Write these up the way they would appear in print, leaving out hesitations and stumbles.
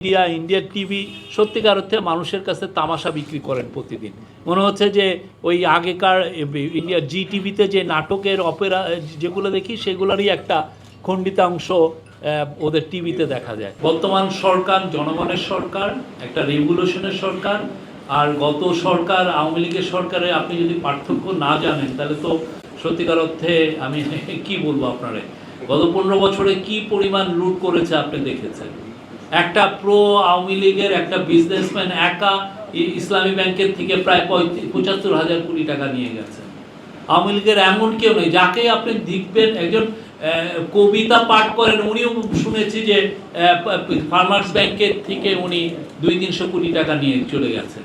ইন্ডিয়ার টিভি সত্যিকার অর্থে মানুষের কাছে তামাশা বিক্রি করেন প্রতিদিন। মনে হচ্ছে যে ওই আগেকার ইন্ডিয়ার জি টিভিতে যে নাটকের অপেরা যেগুলো দেখি সেগুলোরই একটা খণ্ডিতাংশ ওদের টিভিতে দেখা যায়। বর্তমান সরকার জনগণের সরকার, একটা রেভলিউশনের সরকার, আর গত সরকার আওয়ামী লীগের সরকারে আপনি যদি পার্থক্য না জানেন তাহলে তো সত্যিকার অর্থে আমি কি বলবো আপনারে, গত 15 বছরে কি পরিমাণ লুট করেছে আপনি দেখেছেন। একটা প্রো আওয়ামী লীগের একটা বিজনেসম্যান একা ইসলামী ব্যাংকের থেকে প্রায় 75,000 কোটি টাকা নিয়ে গেছে। আওয়ামী লীগের এমন কেউ নেই যাকে আপনি দেখবেন একজন কবিতা পাঠ করেন, উনিও শুনেছি যে ফার্মার্স ব্যাংকের থেকে উনি 200-300 কোটি টাকা নিয়ে চলে গেছেন।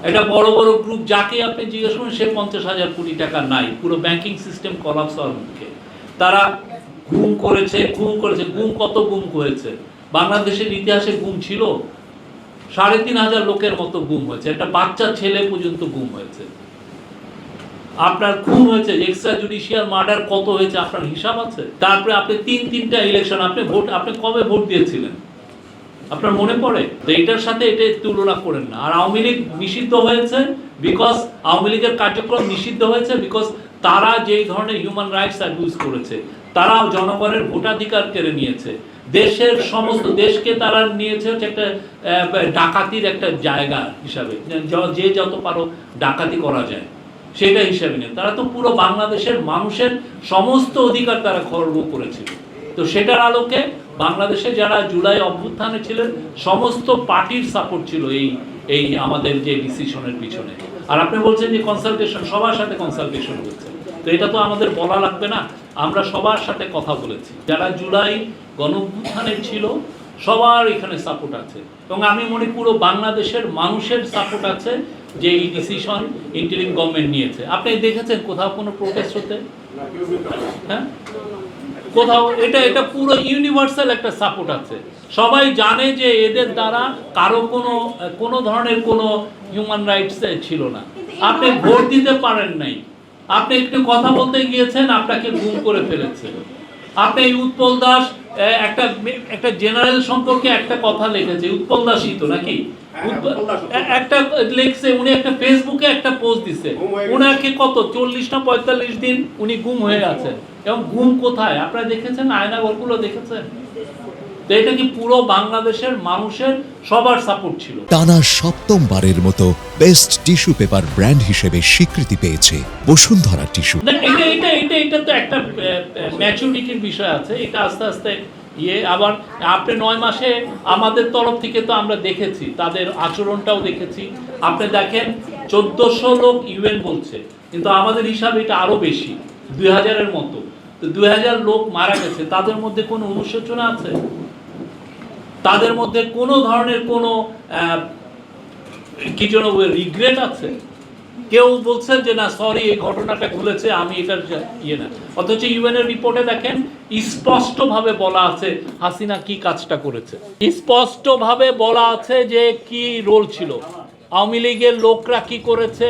একটা বড় বড় গ্রুপ যাকে আপনি জিজ্ঞেস করেন সে 50,000 কোটি টাকা নাই, পুরো ব্যাংকিং সিস্টেম কলাপস হওয়ার মুখে। তারা গুম করেছে। গুম কত গুম হয়েছে বাংলাদেশের ইতিহাসে? গুম ছিল 3,500 লোকের মতো গুম হয়েছে, একটা বাচ্চা ছেলে পর্যন্ত গুম হয়েছে। আপনার খুন হয়েছে, এক্সট্রা জুডিশিয়াল মার্ডার কত হয়েছে আপনার হিসাব আছে? তারপরে আপনি তিনটা ইলেকশন, আপনি কবে ভোট দিয়েছিলেন আপনার মনে পড়ে? তো এটার সাথে এটা তুলনা করেন না। আর আওয়ামী লীগ নিষিদ্ধ হয়েছে বিকজ আওয়ামী লীগের কার্যক্রম নিষিদ্ধ হয়েছে বিকজ তারা যেই ধরনের হিউম্যান রাইটস অ্যাবিউজ করেছে, তারা জনগণের ভোটাধিকার কেড়ে নিয়েছে, দেশের সমস্ত দেশকে তারা নিয়েছে হচ্ছে একটা ডাকাতির একটা জায়গা হিসাবে, যে যত পারো ডাকাতি করা যায় সেটা হিসাবে নেই। তারা তো পুরো বাংলাদেশের মানুষের সমস্ত অধিকার তারা খর্ব করেছিল। তো সেটার আলোকে বাংলাদেশে যারা জুলাই অভ্যুত্থানে ছিলেন সমস্ত পার্টির সাপোর্ট ছিল এই আমাদের যে ডিসিশনের পিছনে। আর আপনি বলছেন যে কনসালটেশন, সবার সাথে কনসালটেশন হচ্ছে, তো এটা তো আমাদের বলা লাগবে না? আমরা সবার সাথে কথা বলেছি, যারা জুলাই গণঅভ্যুত্থানে ছিল সবার এখানে সাপোর্ট আছে, এবং আমি মনে পুরো বাংলাদেশের মানুষের সাপোর্ট আছে যে এই ডিসিশন ইন্টারিম গভর্নমেন্ট নিয়েছে। আপনি দেখেছেন কোথাও কোনো প্রোটেস্ট হতে? হ্যাঁ, কোথাও? এটা পুরো ইউনিভার্সাল একটা সাপোর্ট আছে। সবাই জানে যে এদের দ্বারা কারো কোনো ধরনের কোনো হিউম্যান রাইটস ছিল না। আপনি ভোট দিতে পারেন নাই, আপনি একটু কথা বলতে গিয়েছেন, আপনাকে গুম করে ফেলেছে। আপনি উৎপল দাস একটা জেনারেল সম্পর্কে একটা কথা লিখেছে, উৎপল দাসই তো নাকি একটা লিখছে, উনি একটা ফেসবুকে একটা পোস্ট দিছে, উনাকে কত 40 না 45 দিন উনি গুম হয়ে আছেন। এবং গুম কোথায় আপনারা দেখেছেন? আয়নাঘরগুলো দেখেছেন? তো এটা কি পুরো বাংলাদেশের মানুষের সবার সাপোর্ট ছিল। টানা সপ্তমবারের মতো বেস্ট টিস্যু পেপার ব্র্যান্ড হিসেবে স্বীকৃতি পেয়েছে বসুন্ধরা টিস্যু। এটা তো একটা ম্যাচুরিটির বিষয় আছে, এটা আস্তে আস্তে আবার আপনি 9 মাসে আমাদের তরফ থেকে তো আমরা দেখেছি, তাদের আচরণটাও দেখেছি। আপনি দেখেন 1400 লোক ইউএন বলছে, কিন্তু আমাদের হিসাবে এটা আরো বেশি, 2000-এর মতো। তো 2000 লোক মারা গেছে, তাদের মধ্যে কোনো অনুশোচনা আছে? তাদের মধ্যে কোনো ধরনের কোনো কি যেন রিগ্রেট আছে? কেউ বলছেন যে না সরি এই ঘটনাটা ঘটেছে, আমি এটার না। অথচ ইউএনের রিপোর্টে দেখেন স্পষ্টভাবে বলা আছে হাসিনা কি কাজটা করেছে, স্পষ্টভাবে বলা আছে যে কি রোল ছিল, আওয়ামী লীগের লোকরা কি করেছে,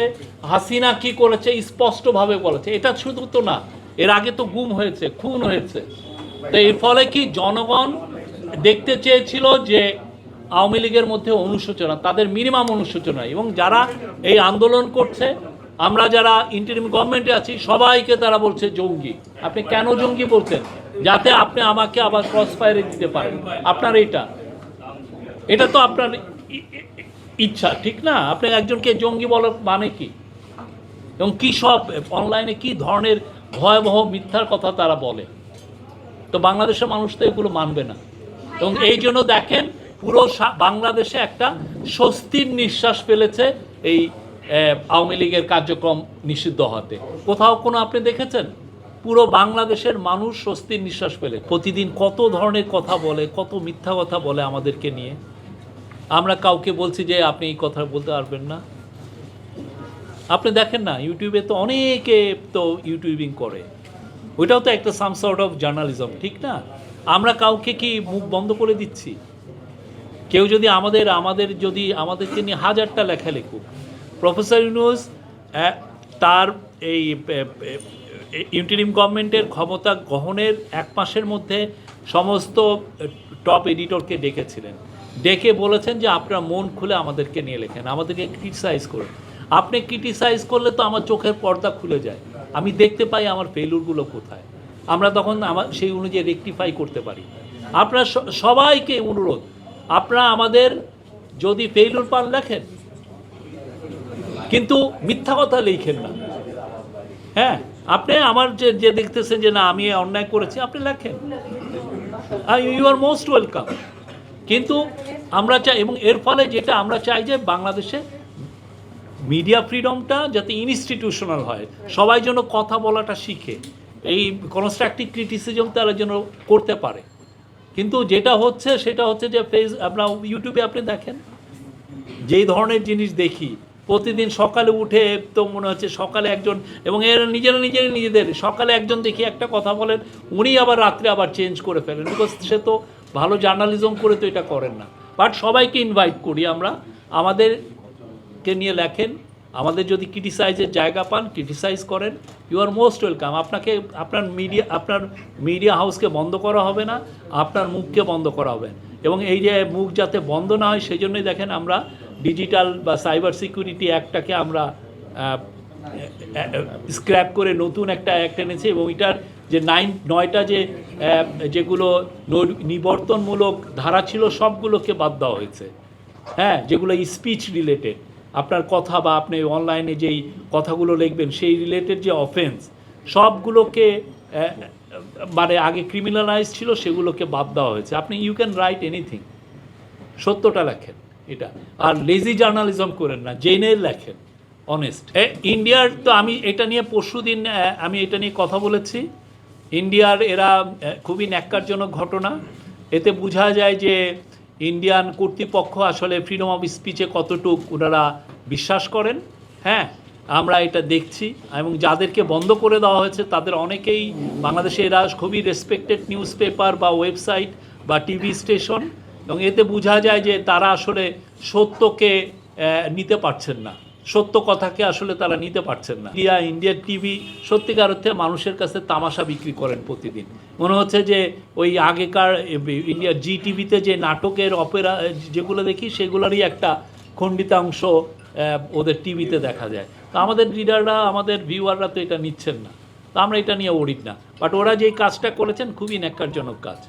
হাসিনা কি করেছে, স্পষ্টভাবে বলেছে। এটা শুধু তো না, এর আগে তো গুম হয়েছে, খুন হয়েছে। তো এর ফলে কি জনগণ দেখতে চেয়েছিল যে আওয়ামী লীগের মধ্যে অনুশোচনা, তাদের মিনিমাম অনুশোচনা। এবং যারা এই আন্দোলন করছে, আমরা যারা ইন্টারিম গভর্নমেন্টে আছি, সবাইকে তারা বলছে জঙ্গি। আপনি কেন জঙ্গি বলছেন? যাতে আপনি আমাকে আবার ক্রস ফায়ারে দিতে পারেন। আপনার এটা তো আপনার ইচ্ছা, ঠিক না? আপনি একজনকে জঙ্গি বলার মানে কি? এবং কি সব অনলাইনে কি ধরনের ভয়াবহ মিথ্যার কথা তারা বলে। তো বাংলাদেশের মানুষ তো এগুলো মানবে না। এবং এই জন্য দেখেন পুরো বাংলাদেশে একটা স্বস্তির নিঃশ্বাস ফেলেছে এই আওয়ামী লীগের কার্যক্রম নিষিদ্ধ হতে। কোথাও কোনো আপনি দেখেছেন? পুরো বাংলাদেশের মানুষ স্বস্তির নিঃশ্বাস ফেলে। প্রতিদিন কত ধরনের কথা বলে, কত মিথ্যা কথা বলে আমাদেরকে নিয়ে। আমরা কাউকে বলছি যে আপনি এই কথা বলতে পারবেন না। আপনি দেখেন না ইউটিউবে তো অনেকে তো ইউটিউবিং করে, ওইটাও তো একটা সাম সর্ট অফ জার্নালিজম, ঠিক না? আমরা কাউকে কি মুখ বন্ধ করে দিচ্ছি? কেউ যদি আমাদেরকে নিয়ে 1000টা লেখা লিখুক, প্রফেসর ইউনূস তার এই ইন্টারিম গভর্নমেন্টের ক্ষমতা গ্রহণের 1 মাসের মধ্যে সমস্ত টপ এডিটরকে ডেকেছিলেন, ডেকে বলেছেন যে আপনারা মন খুলে আমাদেরকে নিয়ে লেখেন, আমাদেরকে ক্রিটিসাইজ করুন। আপনি ক্রিটিসাইজ করলে তো আমার চোখের পর্দা খুলে যায়, আমি দেখতে পাই আমার ফেলুরগুলো কোথায়, আমরা তখন আমার সেই অনুযায়ী রেকটিফাই করতে পারি। আপনারা সবাইকে অনুরোধ, আপনারা আমাদের যদি ফেলুর পান লেখেন, কিন্তু মিথ্যা কথা লিখেন না। হ্যাঁ, আপনি আমার যে দেখতেছেন যে না আমি অন্যায় করেছি, আপনি লেখেন, ইউ আর মোস্ট ওয়েলকাম। কিন্তু আমরা চাই, এবং এর ফলে যেটা আমরা চাই যে বাংলাদেশে মিডিয়া ফ্রিডমটা যাতে ইনস্টিটিউশনাল হয়, সবাই যেন কথা বলাটা শিখে, এই কনস্ট্রাকটিভ ক্রিটিসিজম তারা যেন করতে পারে। কিন্তু যেটা হচ্ছে সেটা হচ্ছে যে আপনার ইউটিউবে আপনি দেখেন যেই ধরনের জিনিস দেখি প্রতিদিন সকালে উঠে, তো মনে হচ্ছে সকালে একজন, এবং এর নিজেদের সকালে একজন দেখি একটা কথা বলেন, উনি আবার রাত্রে আবার চেঞ্জ করে ফেলেন, বিকজ সে তো ভালো জার্নালিজম করে তো এটা করেন না। বাট সবাইকে ইনভাইট করি আমরা, আমাদেরকে নিয়ে লেখেন, আমাদের যদি ক্রিটিসাইজের জায়গা পান ক্রিটিসাইজ করেন, ইউ আর মোস্ট ওয়েলকাম। আপনাকে আপনার মিডিয়া হাউসকে বন্ধ করা হবে না, আপনার মুখকে বন্ধ করা হবে, এবং এই যে মুখ যাতে বন্ধ না হয় সেই জন্যই দেখেন আমরা ডিজিটাল বা সাইবার সিকিউরিটি অ্যাক্টটাকে আমরা স্ক্র্যাপ করে নতুন একটা অ্যাক্ট এনেছি, এবং এটার যে 9টা যেগুলো নিবর্তনমূলক ধারা ছিল সবগুলোকে বাদ দেওয়া হয়েছে। হ্যাঁ, যেগুলো স্পিচ রিলেটেড, আপনার কথা বা আপনি অনলাইনে যেই কথাগুলো লিখবেন সেই রিলেটেড যে অফেন্স, সবগুলোকে মানে আগে ক্রিমিনালাইজ ছিল সেগুলোকে বাদ দেওয়া হয়েছে। আপনি ইউ ক্যান রাইট এনিথিং, সত্যটা লেখেন এটা, আর লেজি জার্নালিজম করেন না, জেনে লেখেন, অনেস্ট। ইন্ডিয়ার তো আমি এটা নিয়ে পরশুদিন আমি এটা নিয়ে কথা বলেছি। ইন্ডিয়ার এরা খুবই ন্যাক্কারজনক ঘটনা। এতে বোঝা যায় যে ইন্ডিয়ান কর্তৃপক্ষ আসলে ফ্রিডম অফ স্পিচে কতটুকু ওনারা বিশ্বাস করেন। হ্যাঁ, আমরা এটা দেখছি, এবং যাদেরকে বন্ধ করে দেওয়া হয়েছে তাদের অনেকেই বাংলাদেশে এরা খুবই রেসপেক্টেড নিউজ পেপার বা ওয়েবসাইট বা টিভি স্টেশন, এবং এতে বোঝা যায় যে তারা আসলে সত্যকে নিতে পারছেন না, সত্য কথাকে আসলে তারা নিতে পারছেন না। ইন্ডিয়ার টিভি সত্যিকার অর্থে মানুষের কাছে তামাশা বিক্রি করেন প্রতিদিন। মনে হচ্ছে যে ওই আগেকার ইন্ডিয়ার জি টিভিতে যে নাটকের অপেরা যেগুলো দেখি সেগুলোরই একটা খণ্ডিতাংশ ওদের টিভিতে দেখা যায়। তো আমাদের রিডাররা, আমাদের ভিউয়াররা তো এটা নিচ্ছেন না, তো আমরা এটা নিয়ে ওরিড না। বাট ওরা যেই কাজটা করেছেন খুবই ন্যাক্কারজনক কাজ।